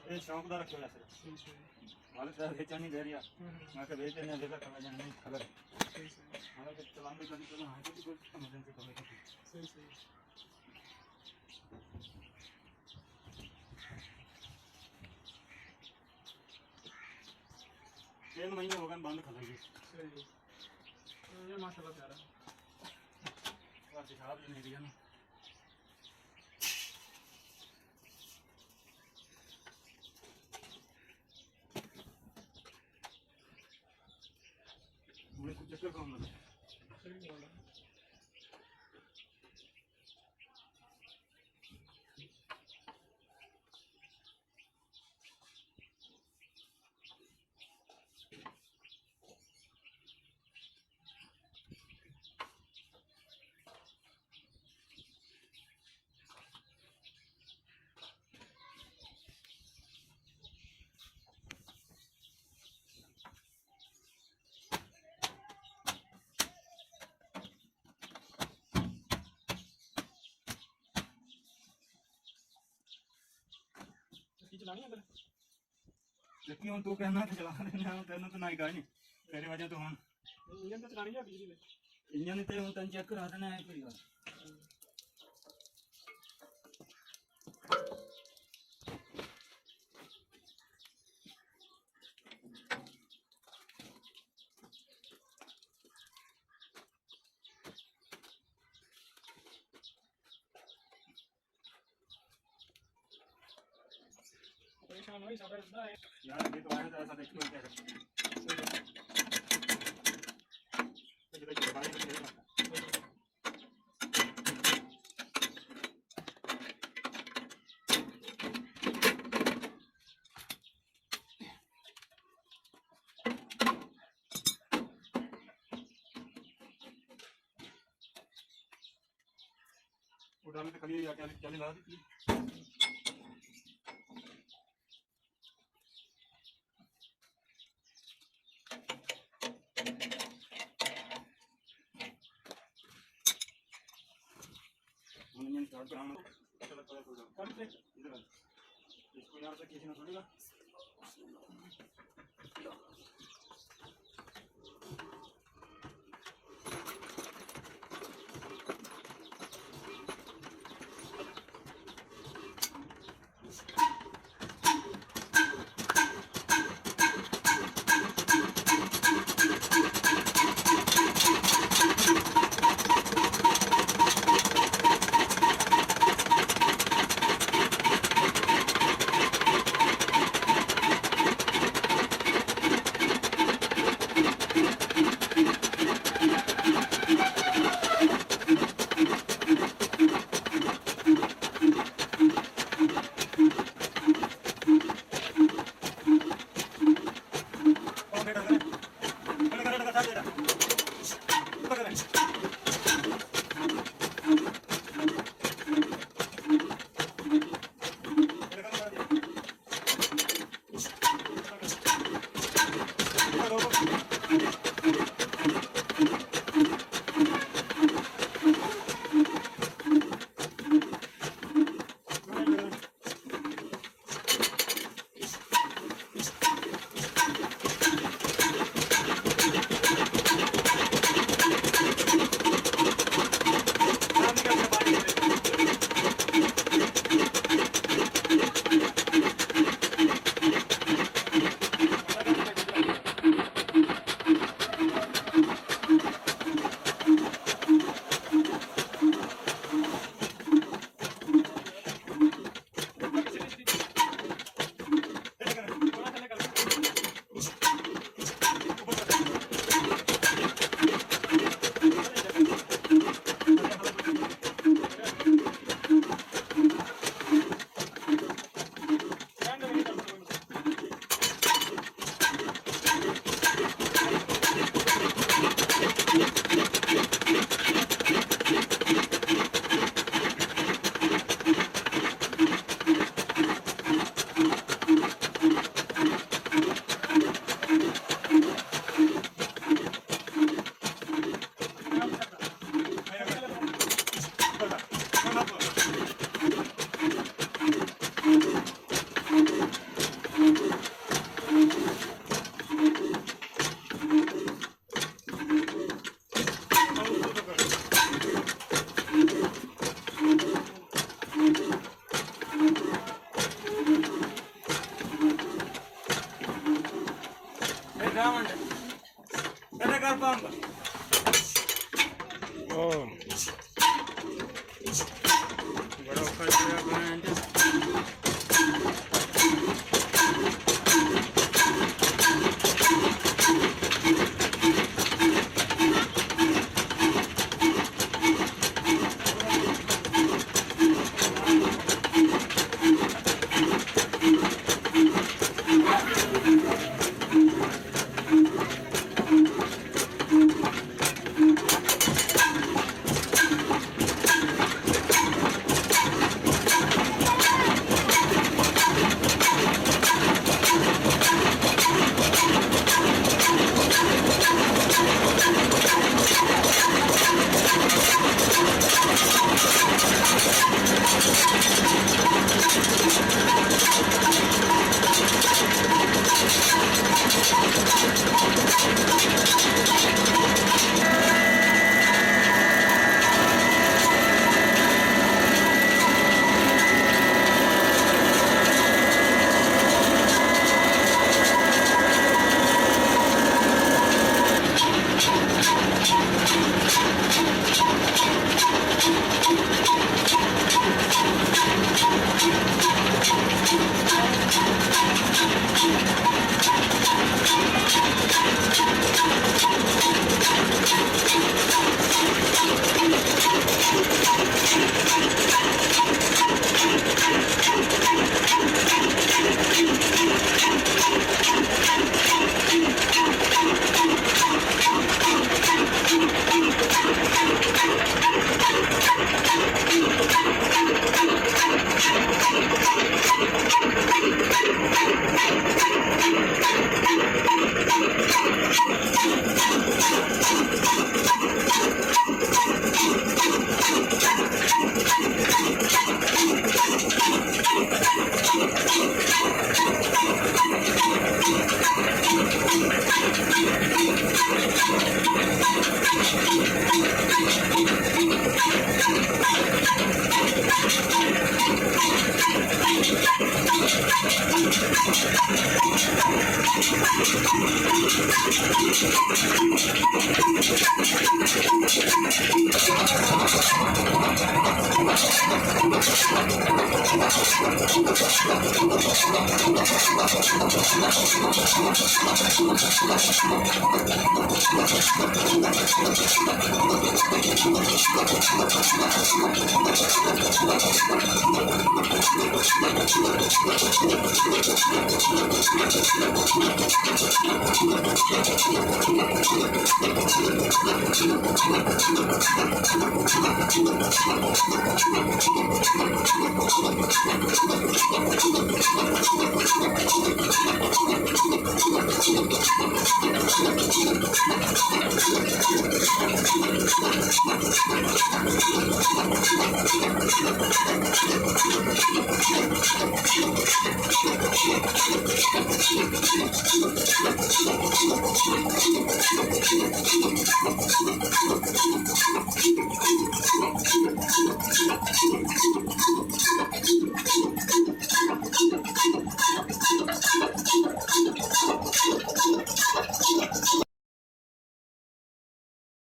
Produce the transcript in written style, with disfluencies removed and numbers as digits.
ਇਹ ਸ਼ੌਂਕ ਦਾ ਰੱਖਿਆ ਹੋਇਆ ਸਿਰ ਮਾਲਕ ਸਾਹਿਬ ਵੇਚਣ ਨਹੀਂ ਦੇ ਰਿਹਾ ਮੈਂ ਕਿਹਾ ਵੇਚ ਦੇਣੇ ਦੇ ਕਰ ਜਾਣਾ ਨਹੀਂ ਖਬਰ ਸਹੀ ਸਹੀ ਹਾਂ ਕਿ ਚਲਾਉਂਦੇ ਕਦੀ ਕਦੀ ਹਾਂ ਕੋਈ ਐਮਰਜੈਂਸੀ ਕਰੇ ਸਹੀ ਸਹੀ तीन महीने हो गए बंद कर देंगे सही ये माशाल्लाह प्यारा बस हिसाब नहीं दिया ना मुझे कुछ चक्कर कौन लगा सही बोला चलानी है चक्की हूँ तू कहना तो चला देना तेन तो ना ही कहा नहीं तेरी वजह तो हूँ इंजन तो चलानी है बिजली में इंजन तो हूँ तेन चेक करा देना है कोई बात यार ये तो आया था ऐसा देखो क्या उड़ा में तो खली या क्या ला दी इसको यहाँ से खींचना पड़ेगा